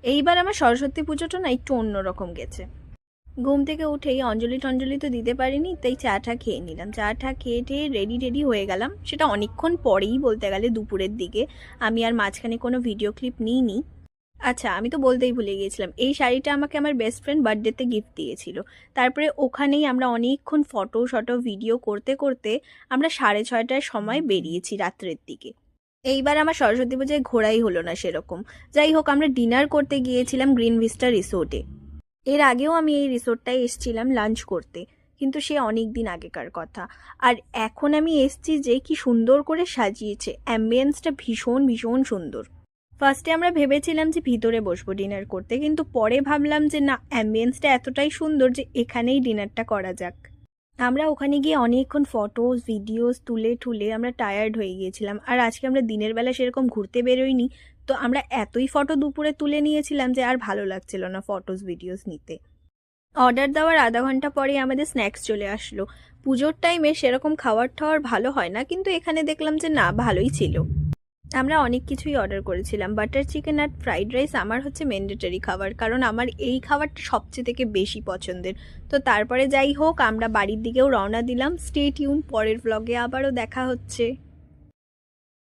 এইবার আমার সরস্বতী পুজোটা না একটু অন্যরকম গেছে। ঘুম থেকে উঠেই অঞ্জলি টঞ্জলি তো দিতে পারিনি, তাই চা টা খেয়ে নিলাম। চা টা খেয়ে টেয়ে রেডি টেডি হয়ে গেলাম, সেটা অনেকক্ষণ পরেই, বলতে গেলে দুপুরের দিকে। আমি আর মাঝখানে কোনো ভিডিও ক্লিপ নিইনি। আচ্ছা, আমি তো বলতেই ভুলে গিয়েছিলাম, এই শাড়িটা আমাকে আমার বেস্ট ফ্রেন্ড বার্থডেতে গিফট দিয়েছিল। তারপরে ওখানেই আমরা অনেকক্ষণ ফটো শটো ভিডিও করতে করতে আমরা 6:30টার সময় বেরিয়েছি রাত্রের দিকে। এইবার আমার সরস্বতী পুজোয় ঘোরাই হলো না সেরকম। যাই হোক, আমরা ডিনার করতে গিয়েছিলাম গ্রিন ভিস্টা রিসোর্টে। এর আগেও আমি এই রিসোর্টটায় এসছিলাম লাঞ্চ করতে, কিন্তু সে অনেক দিন আগেকার কথা। আর এখন আমি এসছি যে কি সুন্দর করে সাজিয়েছে, অ্যাম্বিয়েন্সটা ভীষণ ভীষণ সুন্দর। ফার্স্টে আমরা ভেবেছিলাম যে ভিতরে বসবো ডিনার করতে, কিন্তু পরে ভাবলাম যে না, অ্যাম্বিয়েন্সটা এতটাই সুন্দর যে এখানেই ডিনারটা করা যাক। আমরা ওখানে গিয়ে অনেকক্ষণ ফটোস ভিডিওস তুলে ঠুলে আমরা টায়ার্ড হয়ে গিয়েছিলাম। আর আজকে আমরা দিনের বেলা সেরকম ঘুরতে বেরোইনি, তো আমরা এতই ফটো দুপুরে তুলে নিয়েছিলাম যে আর ভালো লাগছিল না ফটোস ভিডিওস নিতে। অর্ডার দেওয়ার আধা ঘন্টা পরে আমাদের স্ন্যাক্স চলে আসলো। পুজোর টাইমে সেরকম খাবার টাওয়ার ভালো হয় না, কিন্তু এখানে দেখলাম যে না, ভালোই ছিল। আমরা অনেক কিছুই অর্ডার করেছিলাম, বাটার চিকেন আর ফ্রাইড রাইস আমার হচ্ছে ম্যান্ডেটরি খাবার, কারণ আমার এই খাবারটা সবচেয়ে থেকে বেশি পছন্দের। তো তারপরে যাই হোক, আমরা বাড়ির দিকেও রওনা দিলাম। স্টে টিউন, পরের ব্লগে আবারও দেখা হচ্ছে।